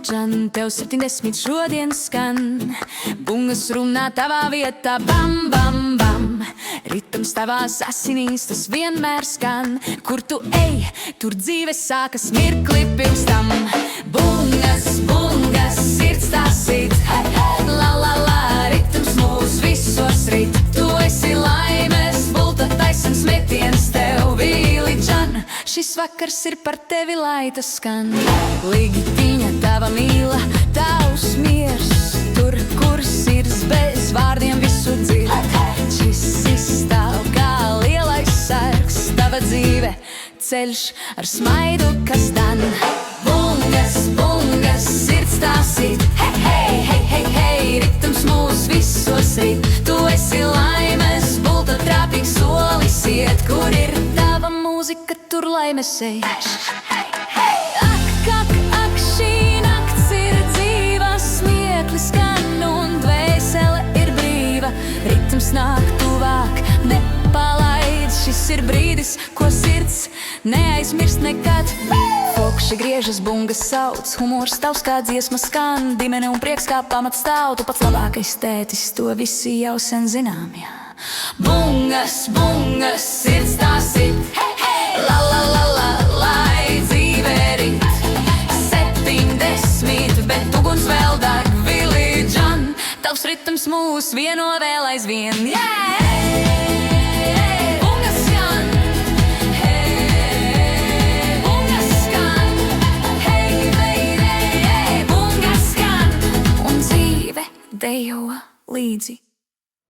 Džan, tev 70 šodien skan. Bungas runā tavā vietā, bam, bam, bam. Ritms tavās asinīs, tas vienmēr skan. Kur tu ej, tur dzīve sākas mirkli pirms tam. Bungas, bungas, sirds tā sit, la, la, la, ritms mūs visos rit. Tu esi laimes, bulta taisns metiens tev, Vili Džan. Šis vakars ir par tevi, lai tas skan. Ligitiņa, tava mīla, tavs miers, tur, kur sirds bez vārdiem visu dzird. Šis izstāv kā lielais sargs, tava dzīve, ceļš ar smaidu, kas dan. Bungas, bungas, sirds tā sit, hei, hei, hei, hei, hei, ritms mūs visos rit. Tu esi laimes, bulta trāpīgs solis iet, kur ir tava mūzika, tur laimes ej. Ak, ak, ak, šī nakts ir dzīva, smieklis skan un dvēsele ir brīva. Ritms nāk tuvāk, nepalaid, šis ir brīdis, ko sirds neaizmirst nekad. Fokši griežas, bungas sauc, humors tavs kā dziesma skan, dimene un prieks kā pamats stāv, tu pats labākais tētis, to visi jau sen zinām, jā. Bungas, bungas, sirds tā sit, hei, hei, la, la, la, la, lai dzīve rit. 70, bet uguns vēl deg, Vili Džan, tavs ritms mūs vieno vēl aizvien, yeah! Dejo līdzi.